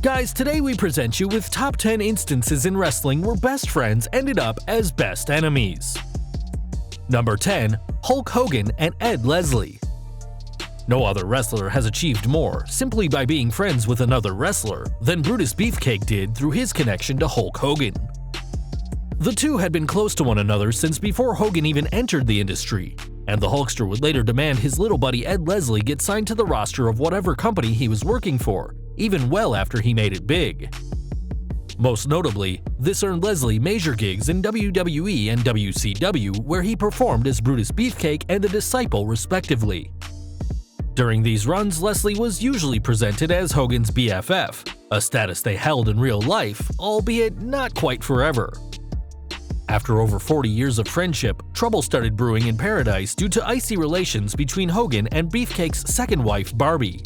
Guys, today we present you with top 10 instances in wrestling where best friends ended up as best enemies. Number 10. Hulk Hogan and Ed Leslie. No other wrestler has achieved more, simply by being friends with another wrestler, than Brutus Beefcake did through his connection to Hulk Hogan. The two had been close to one another since before Hogan even entered the industry, and the Hulkster would later demand his little buddy Ed Leslie get signed to the roster of whatever company he was working for, even well after he made it big. Most notably, this earned Leslie major gigs in WWE and WCW, where he performed as Brutus Beefcake and the Disciple respectively. During these runs, Leslie was usually presented as Hogan's BFF, a status they held in real life, albeit not quite forever. After over 40 years of friendship, trouble started brewing in Paradise due to icy relations between Hogan and Beefcake's second wife, Barbie.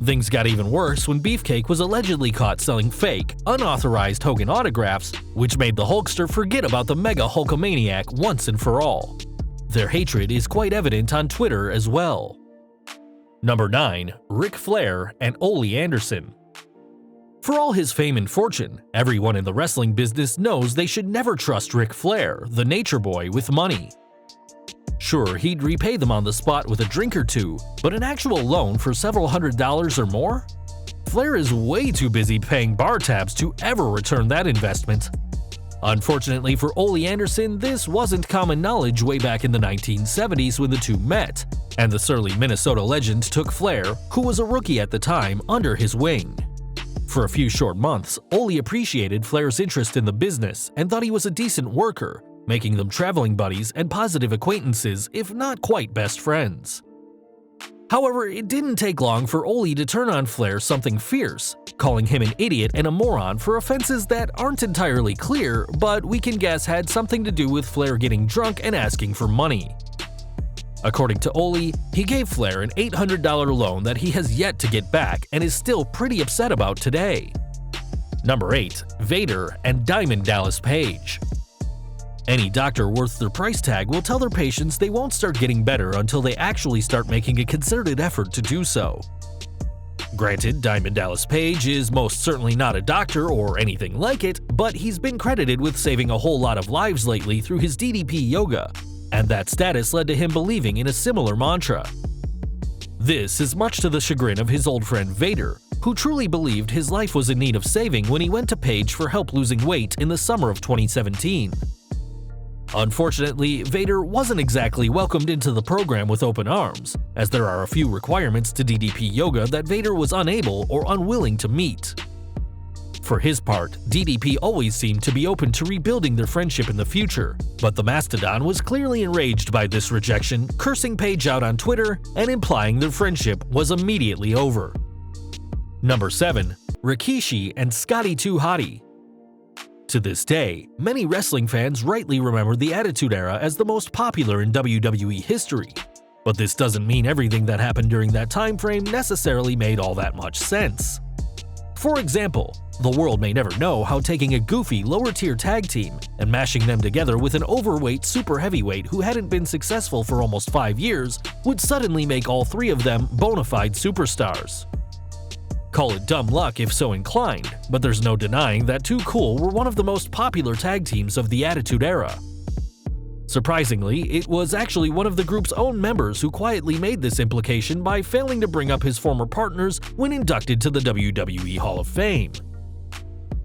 Things got even worse when Beefcake was allegedly caught selling fake, unauthorized Hogan autographs, which made the Hulkster forget about the mega Hulkamaniac once and for all. Their hatred is quite evident on Twitter as well. Number 9. Ric Flair and Ollie Anderson. For all his fame and fortune, everyone in the wrestling business knows they should never trust Ric Flair, the Nature Boy, with money. Sure, he'd repay them on the spot with a drink or two, but an actual loan for several $100s or more? Flair is way too busy paying bar tabs to ever return that investment. Unfortunately for Ollie Anderson, this wasn't common knowledge way back in the 1970s when the two met, and the surly Minnesota legend took Flair, who was a rookie at the time, under his wing. For a few short months, Ollie appreciated Flair's interest in the business and thought he was a decent worker, making them traveling buddies and positive acquaintances, if not quite best friends. However, it didn't take long for Ollie to turn on Flair something fierce, calling him an idiot and a moron for offenses that aren't entirely clear, but we can guess had something to do with Flair getting drunk and asking for money. According to Ollie, he gave Flair an $800 loan that he has yet to get back and is still pretty upset about today. Number 8. Vader and Diamond Dallas Page. Any doctor worth their price tag will tell their patients they won't start getting better until they actually start making a concerted effort to do so. Granted, Diamond Dallas Page is most certainly not a doctor or anything like it, but he's been credited with saving a whole lot of lives lately through his DDP yoga, and that status led to him believing in a similar mantra. This is much to the chagrin of his old friend Vader, who truly believed his life was in need of saving when he went to Page for help losing weight in the summer of 2017. Unfortunately, Vader wasn't exactly welcomed into the program with open arms, as there are a few requirements to DDP yoga that Vader was unable or unwilling to meet. For his part, DDP always seemed to be open to rebuilding their friendship in the future, but the Mastodon was clearly enraged by this rejection, cursing Page out on Twitter and implying their friendship was immediately over. Number 7. Rikishi and Scotty Hottie. To this day, many wrestling fans rightly remember the Attitude Era as the most popular in WWE history, but this doesn't mean everything that happened during that time frame necessarily made all that much sense. For example, the world may never know how taking a goofy lower-tier tag team and mashing them together with an overweight super heavyweight who hadn't been successful for almost 5 years would suddenly make all three of them bona fide superstars. Call it dumb luck if so inclined, but there's no denying that Too Cool were one of the most popular tag teams of the Attitude Era. Surprisingly, it was actually one of the group's own members who quietly made this implication by failing to bring up his former partners when inducted to the WWE Hall of Fame.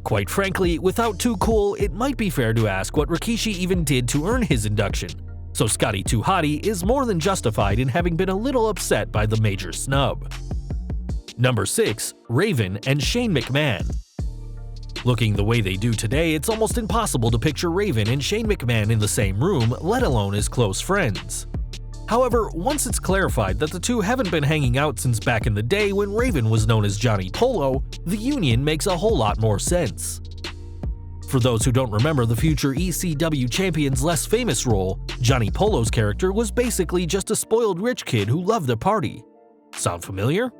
Quite frankly, without Too Cool, it might be fair to ask what Rikishi even did to earn his induction, so Scotty Hottie is more than justified in having been a little upset by the major snub. Number 6. Raven and Shane McMahon. Looking the way they do today, it's almost impossible to picture Raven and Shane McMahon in the same room, let alone as close friends. However, once it's clarified that the two haven't been hanging out since back in the day when Raven was known as Johnny Polo, the union makes a whole lot more sense. For those who don't remember the future ECW champion's less famous role, Johnny Polo's character was basically just a spoiled rich kid who loved a party. Sound familiar?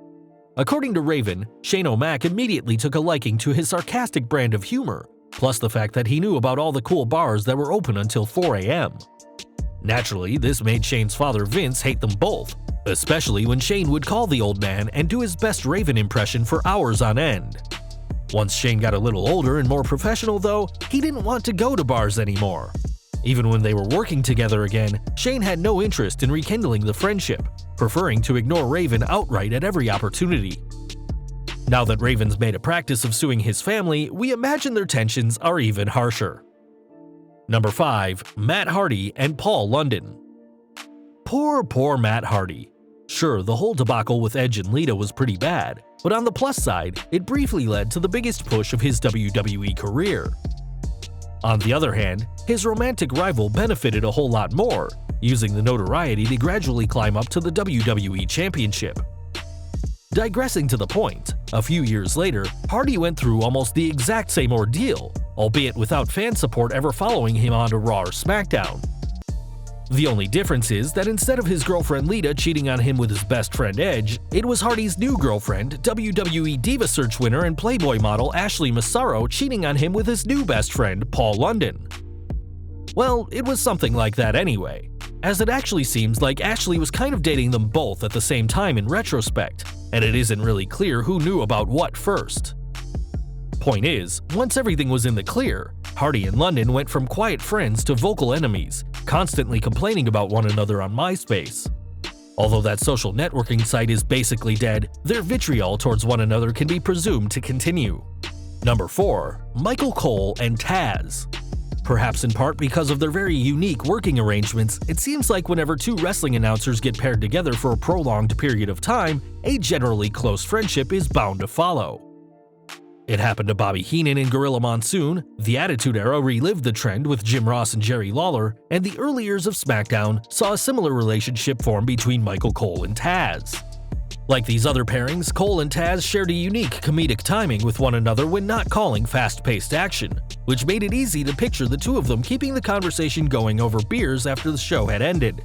According to Raven, Shane O'Mac immediately took a liking to his sarcastic brand of humor, plus the fact that he knew about all the cool bars that were open until 4 a.m. Naturally, this made Shane's father Vince hate them both, especially when Shane would call the old man and do his best Raven impression for hours on end. Once Shane got a little older and more professional though, he didn't want to go to bars anymore. Even when they were working together again, Shane had no interest in rekindling the friendship, preferring to ignore Raven outright at every opportunity. Now that Raven's made a practice of suing his family, we imagine their tensions are even harsher. Number 5. Matt Hardy and Paul London. Poor Matt Hardy. Sure, the whole debacle with Edge and Lita was pretty bad, but on the plus side, it briefly led to the biggest push of his WWE career. On the other hand, his romantic rival benefited a whole lot more, using the notoriety to gradually climb up to the WWE Championship. Digressing to the point, a few years later, Hardy went through almost the exact same ordeal, albeit without fan support ever following him onto Raw or SmackDown. The only difference is that instead of his girlfriend Lita cheating on him with his best friend Edge, it was Hardy's new girlfriend, WWE Diva Search winner and Playboy model Ashley Massaro cheating on him with his new best friend Paul London. Well, it was something like that anyway, as it actually seems like Ashley was kind of dating them both at the same time in retrospect, and it isn't really clear who knew about what first. Point is, once everything was in the clear, Hardy and London went from quiet friends to vocal enemies, constantly complaining about one another on MySpace. Although that social networking site is basically dead, their vitriol towards one another can be presumed to continue. Number 4. Michael Cole and Taz. Perhaps in part because of their very unique working arrangements, it seems like whenever two wrestling announcers get paired together for a prolonged period of time, a generally close friendship is bound to follow. It happened to Bobby Heenan in Gorilla Monsoon, the Attitude Era relived the trend with Jim Ross and Jerry Lawler, and the early years of SmackDown saw a similar relationship form between Michael Cole and Taz. Like these other pairings, Cole and Taz shared a unique comedic timing with one another when not calling fast-paced action, which made it easy to picture the two of them keeping the conversation going over beers after the show had ended.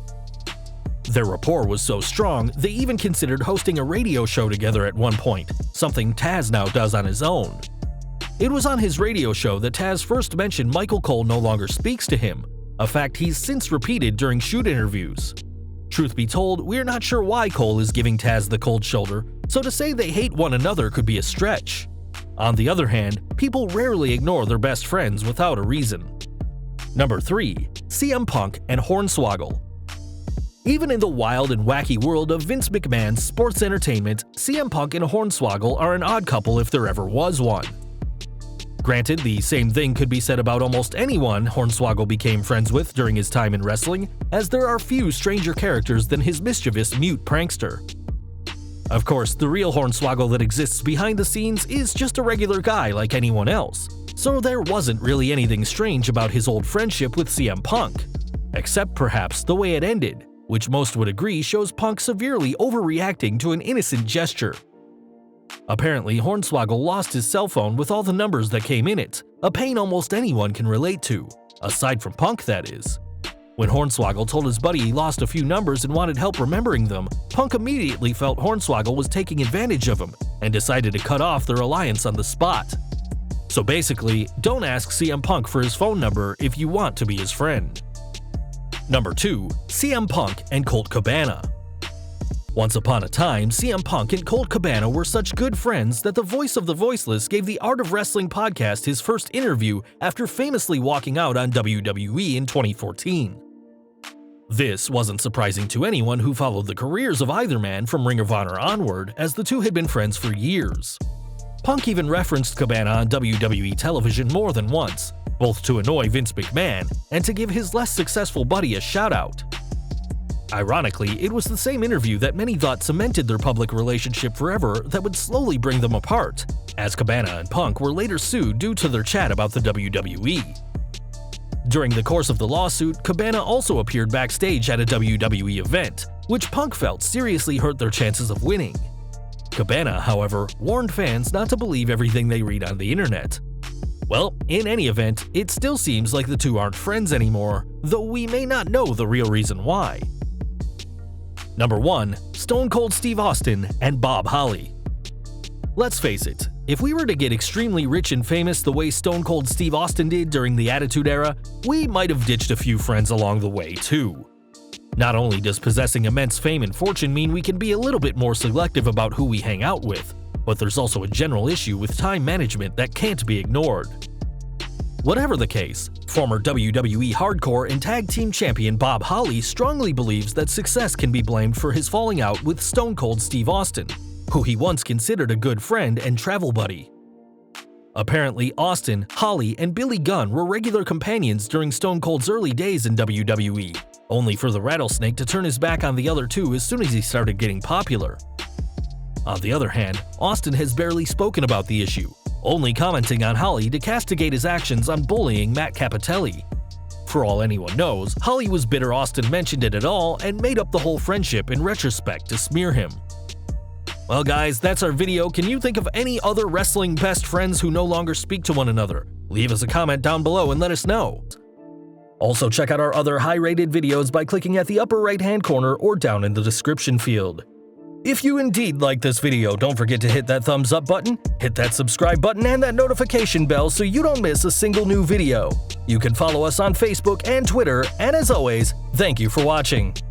Their rapport was so strong, they even considered hosting a radio show together at one point, something Taz now does on his own. It was on his radio show that Taz first mentioned Michael Cole no longer speaks to him, a fact he's since repeated during shoot interviews. Truth be told, we're not sure why Cole is giving Taz the cold shoulder, so to say they hate one another could be a stretch. On the other hand, people rarely ignore their best friends without a reason. Number 3. CM Punk and Hornswoggle. Even in the wild and wacky world of Vince McMahon's sports entertainment, CM Punk and Hornswoggle are an odd couple if there ever was one. Granted, the same thing could be said about almost anyone Hornswoggle became friends with during his time in wrestling, as there are few stranger characters than his mischievous mute prankster. Of course, the real Hornswoggle that exists behind the scenes is just a regular guy like anyone else, so there wasn't really anything strange about his old friendship with CM Punk, except perhaps the way it ended, which most would agree shows Punk severely overreacting to an innocent gesture. Apparently, Hornswoggle lost his cell phone with all the numbers that came in it, a pain almost anyone can relate to, aside from Punk that is. When Hornswoggle told his buddy he lost a few numbers and wanted help remembering them, Punk immediately felt Hornswoggle was taking advantage of him and decided to cut off their alliance on the spot. So basically, don't ask CM Punk for his phone number if you want to be his friend. Number 2. CM Punk and Colt Cabana. Once upon a time, CM Punk and Colt Cabana were such good friends that the voice of the voiceless gave the Art of Wrestling podcast his first interview after famously walking out on WWE in 2014. This wasn't surprising to anyone who followed the careers of either man from Ring of Honor onward, as the two had been friends for years. Punk even referenced Cabana on WWE television more than once, both to annoy Vince McMahon and to give his less successful buddy a shout-out. Ironically, it was the same interview that many thought cemented their public relationship forever that would slowly bring them apart, as Cabana and Punk were later sued due to their chat about the WWE. During the course of the lawsuit, Cabana also appeared backstage at a WWE event, which Punk felt seriously hurt their chances of winning. Cabana, however, warned fans not to believe everything they read on the internet. Well, in any event, it still seems like the two aren't friends anymore, though we may not know the real reason why. Number 1. Stone Cold Steve Austin and Bob Holly. Let's face it, if we were to get extremely rich and famous the way Stone Cold Steve Austin did during the Attitude Era, we might have ditched a few friends along the way too. Not only does possessing immense fame and fortune mean we can be a little bit more selective about who we hang out with, but there's also a general issue with time management that can't be ignored. Whatever the case, former WWE Hardcore and Tag Team Champion Bob Holly strongly believes that success can be blamed for his falling out with Stone Cold Steve Austin, who he once considered a good friend and travel buddy. Apparently, Austin, Holly, and Billy Gunn were regular companions during Stone Cold's early days in WWE, only for the Rattlesnake to turn his back on the other two as soon as he started getting popular. On the other hand, Austin has barely spoken about the issue, only commenting on Holly to castigate his actions on bullying Matt Cappotelli. For all anyone knows, Holly was bitter Austin mentioned it at all and made up the whole friendship in retrospect to smear him. Well guys, that's our video. Can you think of any other wrestling best friends who no longer speak to one another? Leave us a comment down below and let us know. Also check out our other high-rated videos by clicking at the upper right-hand corner or down in the description field. If you indeed like this video, don't forget to hit that thumbs up button, hit that subscribe button, and that notification bell so you don't miss a single new video. You can follow us on Facebook and Twitter, and as always, thank you for watching.